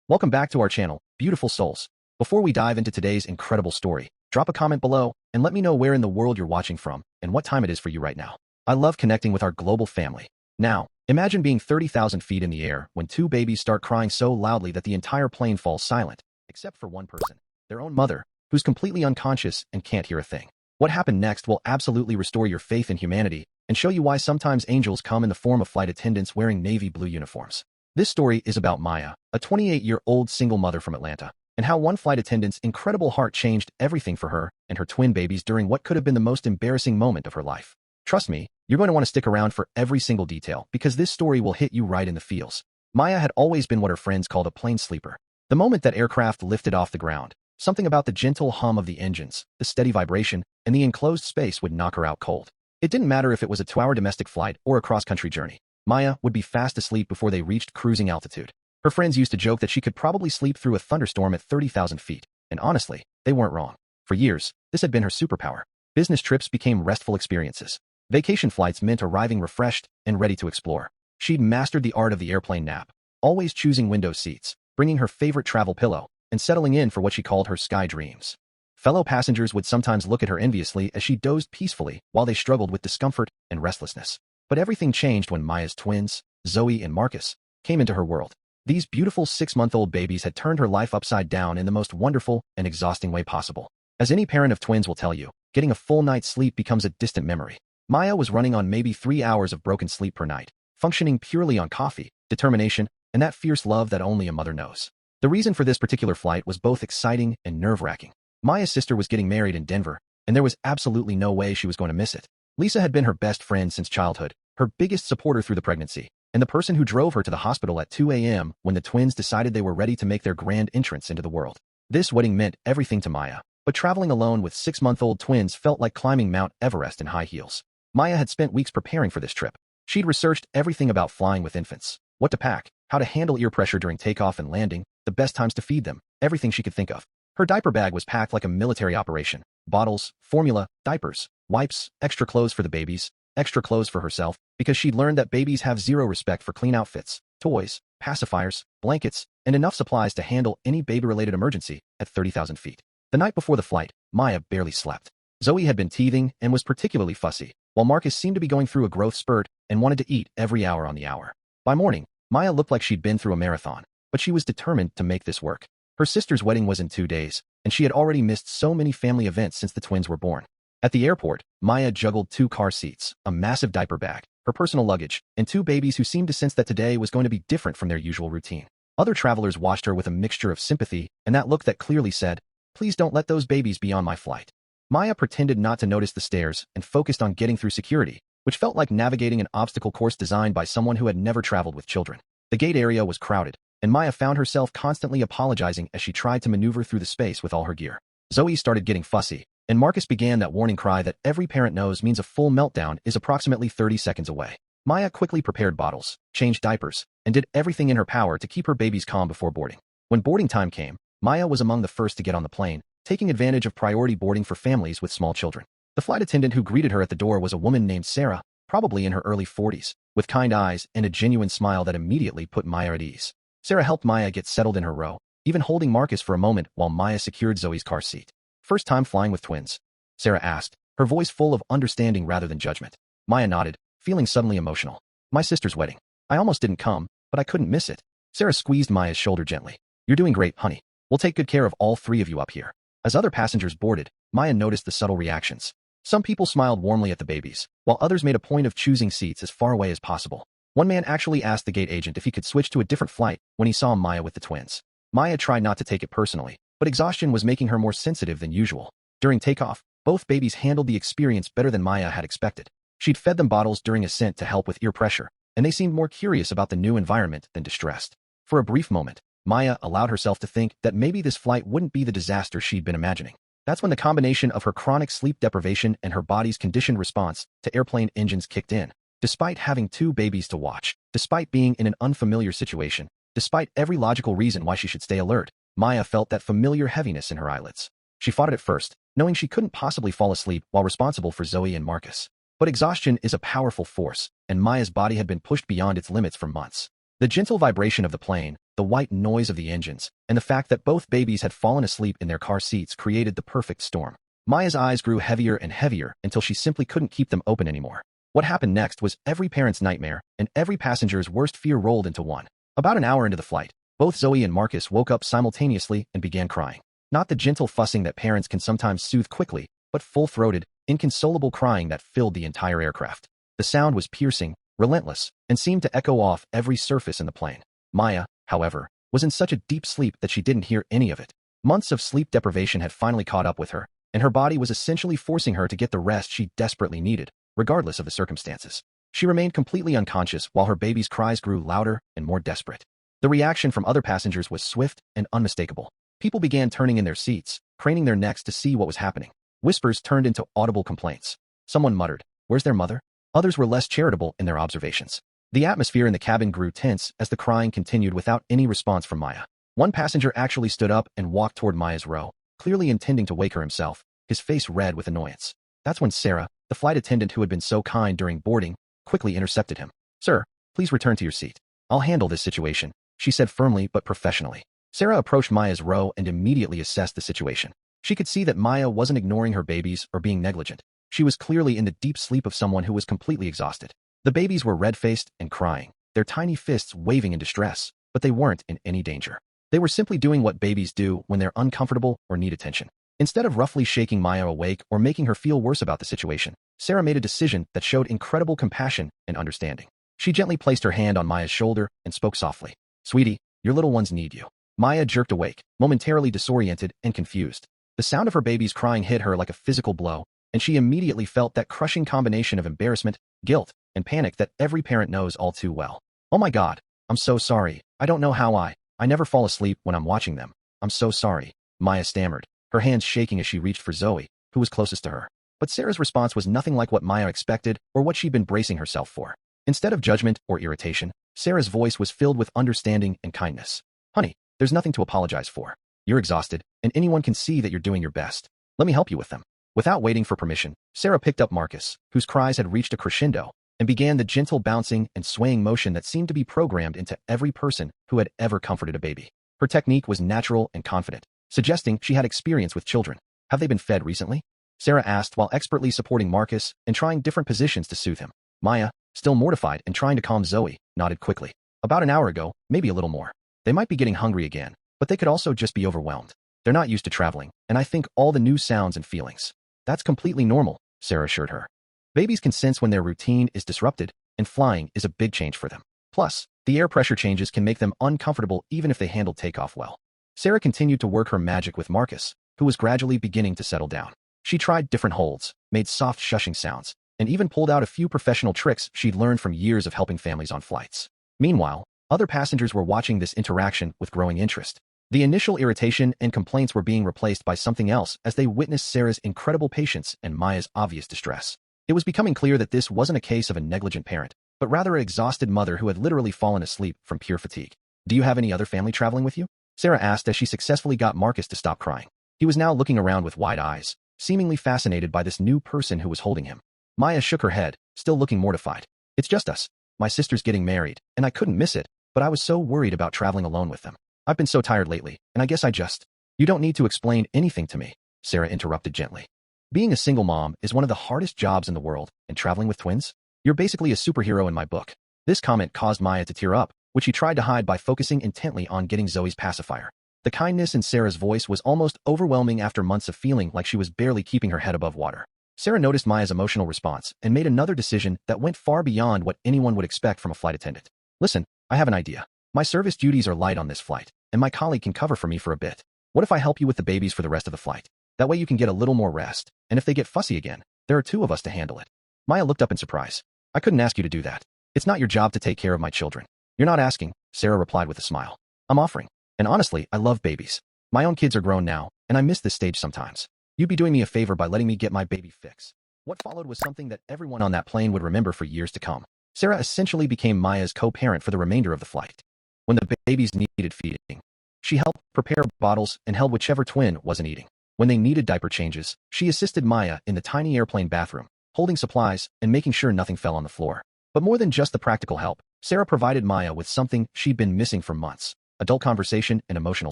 Welcome back to our channel, beautiful souls. Before we dive into today's incredible story, drop a comment below and let me know where in the world you're watching from and what time it is for you right now. I love connecting with our global family. Now, imagine being 30,000 feet in the air when two babies start crying so loudly that the entire plane falls silent, except for one person, their own mother, who's completely unconscious and can't hear a thing. What happened next will absolutely restore your faith in humanity and show you why sometimes angels come in the form of flight attendants wearing navy blue uniforms. This story is about Maya, a 28-year-old single mother from Atlanta, and how one flight attendant's incredible heart changed everything for her and her twin babies during what could have been the most embarrassing moment of her life. Trust me, you're going to want to stick around for every single detail because this story will hit you right in the feels. Maya had always been what her friends called a plane sleeper. The moment that aircraft lifted off the ground, something about the gentle hum of the engines, the steady vibration, and the enclosed space would knock her out cold. It didn't matter if it was a 2-hour domestic flight or a cross-country journey. Maya would be fast asleep before they reached cruising altitude. Her friends used to joke that she could probably sleep through a thunderstorm at 30,000 feet, and honestly, they weren't wrong. For years, this had been her superpower. Business trips became restful experiences. Vacation flights meant arriving refreshed and ready to explore. She'd mastered the art of the airplane nap, always choosing window seats, bringing her favorite travel pillow, and settling in for what she called her sky dreams. Fellow passengers would sometimes look at her enviously as she dozed peacefully while they struggled with discomfort and restlessness. But everything changed when Maya's twins, Zoe and Marcus, came into her world. These beautiful 6-month-old babies had turned her life upside down in the most wonderful and exhausting way possible. As any parent of twins will tell you, getting a full night's sleep becomes a distant memory. Maya was running on maybe 3 hours of broken sleep per night, functioning purely on coffee, determination, and that fierce love that only a mother knows. The reason for this particular flight was both exciting and nerve-wracking. Maya's sister was getting married in Denver, and there was absolutely no way she was going to miss it. Lisa had been her best friend since childhood, her biggest supporter through the pregnancy, and the person who drove her to the hospital at 2 a.m. when the twins decided they were ready to make their grand entrance into the world. This wedding meant everything to Maya, but traveling alone with 6-month-old twins felt like climbing Mount Everest in high heels. Maya had spent weeks preparing for this trip. She'd researched everything about flying with infants, what to pack, how to handle ear pressure during takeoff and landing, the best times to feed them, everything she could think of. Her diaper bag was packed like a military operation. Bottles, formula, diapers, wipes, extra clothes for the babies, extra clothes for herself, because she'd learned that babies have zero respect for clean outfits, toys, pacifiers, blankets, and enough supplies to handle any baby-related emergency at 30,000 feet. The night before the flight, Maya barely slept. Zoe had been teething and was particularly fussy, while Marcus seemed to be going through a growth spurt and wanted to eat every hour on the hour. By morning, Maya looked like she'd been through a marathon, but she was determined to make this work. Her sister's wedding was in 2 days, and she had already missed so many family events since the twins were born. At the airport, Maya juggled 2 car seats, a massive diaper bag, her personal luggage, and 2 babies who seemed to sense that today was going to be different from their usual routine. Other travelers watched her with a mixture of sympathy and that look that clearly said, "Please don't let those babies be on my flight." Maya pretended not to notice the stares and focused on getting through security, which felt like navigating an obstacle course designed by someone who had never traveled with children. The gate area was crowded, and Maya found herself constantly apologizing as she tried to maneuver through the space with all her gear. Zoe started getting fussy, and Marcus began that warning cry that every parent knows means a full meltdown is approximately 30 seconds away. Maya quickly prepared bottles, changed diapers, and did everything in her power to keep her babies calm before boarding. When boarding time came, Maya was among the first to get on the plane, taking advantage of priority boarding for families with small children. The flight attendant who greeted her at the door was a woman named Sarah, probably in her early 40s, with kind eyes and a genuine smile that immediately put Maya at ease. Sarah helped Maya get settled in her row, even holding Marcus for a moment while Maya secured Zoe's car seat. "First time flying with twins?" Sarah asked, her voice full of understanding rather than judgment. Maya nodded, feeling suddenly emotional. "My sister's wedding. I almost didn't come, but I couldn't miss it." Sarah squeezed Maya's shoulder gently. "You're doing great, honey. We'll take good care of all 3 of you up here." As other passengers boarded, Maya noticed the subtle reactions. Some people smiled warmly at the babies, while others made a point of choosing seats as far away as possible. One man actually asked the gate agent if he could switch to a different flight when he saw Maya with the twins. Maya tried not to take it personally, but exhaustion was making her more sensitive than usual. During takeoff, both babies handled the experience better than Maya had expected. She'd fed them bottles during ascent to help with ear pressure, and they seemed more curious about the new environment than distressed. For a brief moment, Maya allowed herself to think that maybe this flight wouldn't be the disaster she'd been imagining. That's when the combination of her chronic sleep deprivation and her body's conditioned response to airplane engines kicked in. Despite having 2 babies to watch, despite being in an unfamiliar situation, despite every logical reason why she should stay alert, Maya felt that familiar heaviness in her eyelids. She fought it at first, knowing she couldn't possibly fall asleep while responsible for Zoe and Marcus. But exhaustion is a powerful force, and Maya's body had been pushed beyond its limits for months. The gentle vibration of the plane, the white noise of the engines, and the fact that both babies had fallen asleep in their car seats created the perfect storm. Maya's eyes grew heavier and heavier until she simply couldn't keep them open anymore. What happened next was every parent's nightmare, and every passenger's worst fear rolled into one. About an hour into the flight, both Zoe and Marcus woke up simultaneously and began crying. Not the gentle fussing that parents can sometimes soothe quickly, but full-throated, inconsolable crying that filled the entire aircraft. The sound was piercing, relentless, and seemed to echo off every surface in the plane. Maya, however, was in such a deep sleep that she didn't hear any of it. Months of sleep deprivation had finally caught up with her, and her body was essentially forcing her to get the rest she desperately needed, regardless of the circumstances. She remained completely unconscious while her baby's cries grew louder and more desperate. The reaction from other passengers was swift and unmistakable. People began turning in their seats, craning their necks to see what was happening. Whispers turned into audible complaints. Someone muttered, "Where's their mother?" Others were less charitable in their observations. The atmosphere in the cabin grew tense as the crying continued without any response from Maya. One passenger actually stood up and walked toward Maya's row, clearly intending to wake her himself, his face red with annoyance. That's when Sarah, the flight attendant who had been so kind during boarding, quickly intercepted him. "Sir, please return to your seat. I'll handle this situation," she said firmly but professionally. Sarah approached Maya's row and immediately assessed the situation. She could see that Maya wasn't ignoring her babies or being negligent. She was clearly in the deep sleep of someone who was completely exhausted. The babies were red-faced and crying, their tiny fists waving in distress, but they weren't in any danger. They were simply doing what babies do when they're uncomfortable or need attention. Instead of roughly shaking Maya awake or making her feel worse about the situation, Sarah made a decision that showed incredible compassion and understanding. She gently placed her hand on Maya's shoulder and spoke softly. "Sweetie, your little ones need you." Maya jerked awake, momentarily disoriented and confused. The sound of her baby's crying hit her like a physical blow, and she immediately felt that crushing combination of embarrassment, guilt, and panic that every parent knows all too well. "Oh my God, I'm so sorry. I don't know how I never fall asleep when I'm watching them. I'm so sorry," Maya stammered, her hands shaking as she reached for Zoe, who was closest to her. But Sarah's response was nothing like what Maya expected or what she'd been bracing herself for. Instead of judgment or irritation, Sarah's voice was filled with understanding and kindness. "Honey, there's nothing to apologize for. You're exhausted, and anyone can see that you're doing your best. Let me help you with them." Without waiting for permission, Sarah picked up Marcus, whose cries had reached a crescendo, and began the gentle bouncing and swaying motion that seemed to be programmed into every person who had ever comforted a baby. Her technique was natural and confident, suggesting she had experience with children. "Have they been fed recently?" Sarah asked while expertly supporting Marcus and trying different positions to soothe him. Maya, still mortified and trying to calm Zoe, nodded quickly. "About an hour ago, maybe a little more. They might be getting hungry again, but they could also just be overwhelmed. They're not used to traveling, and I think all the new sounds and feelings." "That's completely normal," Sarah assured her. "Babies can sense when their routine is disrupted, and flying is a big change for them. Plus, the air pressure changes can make them uncomfortable even if they handle takeoff well." Sarah continued to work her magic with Marcus, who was gradually beginning to settle down. She tried different holds, made soft shushing sounds, and even pulled out a few professional tricks she'd learned from years of helping families on flights. Meanwhile, other passengers were watching this interaction with growing interest. The initial irritation and complaints were being replaced by something else as they witnessed Sarah's incredible patience and Maya's obvious distress. It was becoming clear that this wasn't a case of a negligent parent, but rather an exhausted mother who had literally fallen asleep from pure fatigue. "Do you have any other family traveling with you?" Sarah asked as she successfully got Marcus to stop crying. He was now looking around with wide eyes, seemingly fascinated by this new person who was holding him. Maya shook her head, still looking mortified. "It's just us. My sister's getting married, and I couldn't miss it, but I was so worried about traveling alone with them. I've been so tired lately, and I guess I just—" "You don't need to explain anything to me," Sarah interrupted gently. "Being a single mom is one of the hardest jobs in the world, and traveling with twins? You're basically a superhero in my book." This comment caused Maya to tear up, which she tried to hide by focusing intently on getting Zoe's pacifier. The kindness in Sarah's voice was almost overwhelming after months of feeling like she was barely keeping her head above water. Sarah noticed Maya's emotional response and made another decision that went far beyond what anyone would expect from a flight attendant. "Listen, I have an idea. My service duties are light on this flight, and my colleague can cover for me for a bit. What if I help you with the babies for the rest of the flight? That way you can get a little more rest, and if they get fussy again, there are two of us to handle it." Maya looked up in surprise. "I couldn't ask you to do that. It's not your job to take care of my children." "You're not asking," Sarah replied with a smile. "I'm offering. And honestly, I love babies. My own kids are grown now, and I miss this stage sometimes. You'd be doing me a favor by letting me get my baby fix." What followed was something that everyone on that plane would remember for years to come. Sarah essentially became Maya's co-parent for the remainder of the flight. When the babies needed feeding, she helped prepare bottles and held whichever twin wasn't eating. When they needed diaper changes, she assisted Maya in the tiny airplane bathroom, holding supplies and making sure nothing fell on the floor. But more than just the practical help, Sarah provided Maya with something she'd been missing for months: adult conversation, and emotional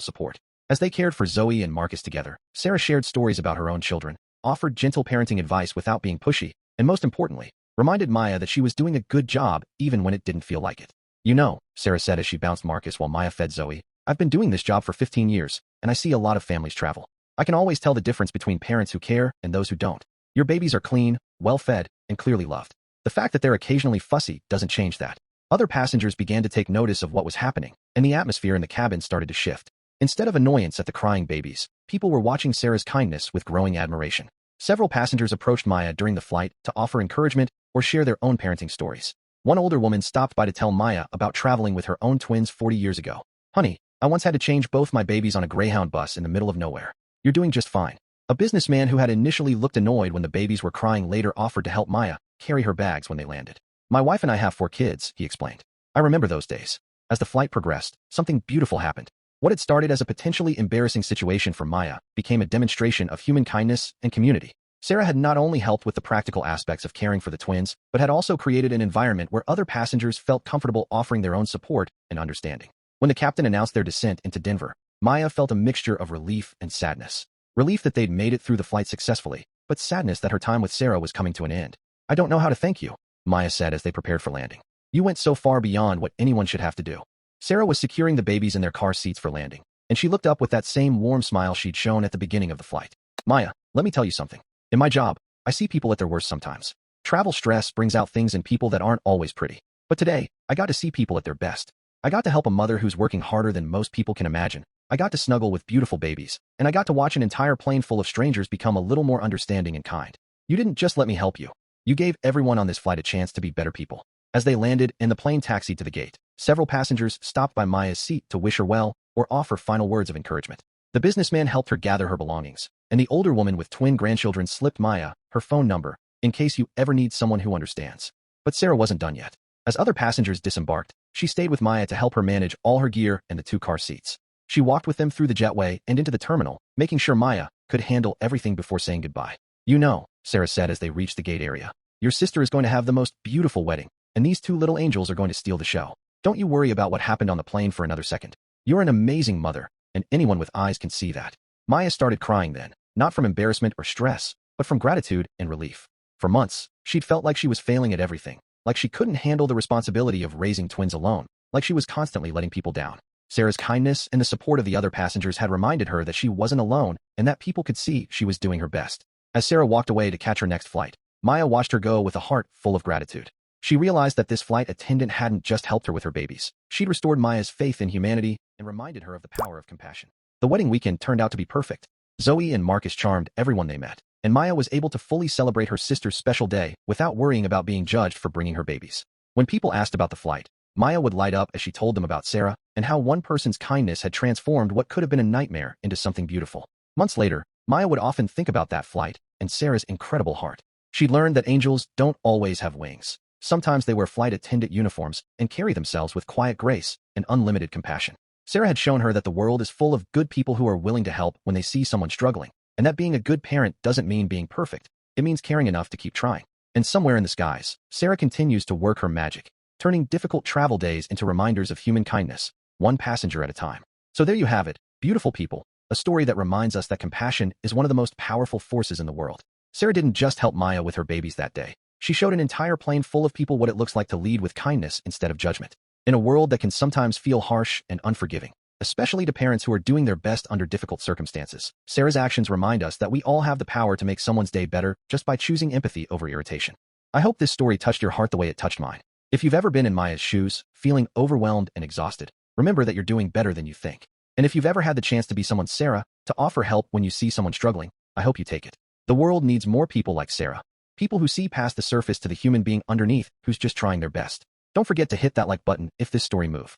support. As they cared for Zoe and Marcus together, Sarah shared stories about her own children, offered gentle parenting advice without being pushy, and most importantly, reminded Maya that she was doing a good job even when it didn't feel like it. You know, Sarah said as she bounced Marcus while Maya fed Zoe, I've been doing this job for 15 years, and I see a lot of families travel. I can always tell the difference between parents who care and those who don't. Your babies are clean, well-fed, and clearly loved. The fact that they're occasionally fussy doesn't change that. Other passengers began to take notice of what was happening, and the atmosphere in the cabin started to shift. Instead of annoyance at the crying babies, people were watching Sarah's kindness with growing admiration. Several passengers approached Maya during the flight to offer encouragement or share their own parenting stories. One older woman stopped by to tell Maya about traveling with her own twins 40 years ago. Honey, I once had to change both my babies on a Greyhound bus in the middle of nowhere. You're doing just fine. A businessman who had initially looked annoyed when the babies were crying later offered to help Maya carry her bags when they landed. My wife and I have 4 kids, he explained. I remember those days. As the flight progressed, something beautiful happened. What had started as a potentially embarrassing situation for Maya became a demonstration of human kindness and community. Sarah had not only helped with the practical aspects of caring for the twins, but had also created an environment where other passengers felt comfortable offering their own support and understanding. When the captain announced their descent into Denver, Maya felt a mixture of relief and sadness. Relief that they'd made it through the flight successfully, but sadness that her time with Sarah was coming to an end. I don't know how to thank you, Maya said as they prepared for landing. You went so far beyond what anyone should have to do. Sarah was securing the babies in their car seats for landing, and she looked up with that same warm smile she'd shown at the beginning of the flight. Maya, let me tell you something. In my job, I see people at their worst sometimes. Travel stress brings out things in people that aren't always pretty. But today, I got to see people at their best. I got to help a mother who's working harder than most people can imagine. I got to snuggle with beautiful babies, and I got to watch an entire plane full of strangers become a little more understanding and kind. You didn't just let me help you. You gave everyone on this flight a chance to be better people. As they landed and the plane taxied to the gate, several passengers stopped by Maya's seat to wish her well or offer final words of encouragement. The businessman helped her gather her belongings, and the older woman with twin grandchildren slipped Maya her phone number in case you ever need someone who understands. But Sarah wasn't done yet. As other passengers disembarked, she stayed with Maya to help her manage all her gear and the 2 car seats. She walked with them through the jetway and into the terminal, making sure Maya could handle everything before saying goodbye. You know, Sarah said as they reached the gate area, your sister is going to have the most beautiful wedding, and these 2 little angels are going to steal the show. Don't you worry about what happened on the plane for another second. You're an amazing mother, and anyone with eyes can see that. Maya started crying then, not from embarrassment or stress, but from gratitude and relief. For months, she'd felt like she was failing at everything, like she couldn't handle the responsibility of raising twins alone, like she was constantly letting people down. Sarah's kindness and the support of the other passengers had reminded her that she wasn't alone and that people could see she was doing her best. As Sarah walked away to catch her next flight, Maya watched her go with a heart full of gratitude. She realized that this flight attendant hadn't just helped her with her babies. She'd restored Maya's faith in humanity and reminded her of the power of compassion. The wedding weekend turned out to be perfect. Zoe and Marcus charmed everyone they met, and Maya was able to fully celebrate her sister's special day without worrying about being judged for bringing her babies. When people asked about the flight, Maya would light up as she told them about Sarah and how one person's kindness had transformed what could have been a nightmare into something beautiful. Months later, Maya would often think about that flight and Sarah's incredible heart. She'd learned that angels don't always have wings. Sometimes they wear flight attendant uniforms and carry themselves with quiet grace and unlimited compassion. Sarah had shown her that the world is full of good people who are willing to help when they see someone struggling, and that being a good parent doesn't mean being perfect. It means caring enough to keep trying. And somewhere in the skies, Sarah continues to work her magic, turning difficult travel days into reminders of human kindness, one passenger at a time. So there you have it, beautiful people, a story that reminds us that compassion is one of the most powerful forces in the world. Sarah didn't just help Maya with her babies that day. She showed an entire plane full of people what it looks like to lead with kindness instead of judgment. In a world that can sometimes feel harsh and unforgiving, especially to parents who are doing their best under difficult circumstances, Sarah's actions remind us that we all have the power to make someone's day better just by choosing empathy over irritation. I hope this story touched your heart the way it touched mine. If you've ever been in Maya's shoes, feeling overwhelmed and exhausted, remember that you're doing better than you think. And if you've ever had the chance to be someone's Sarah, to offer help when you see someone struggling, I hope you take it. The world needs more people like Sarah. People who see past the surface to the human being underneath who's just trying their best. Don't forget to hit that like button if this story moved.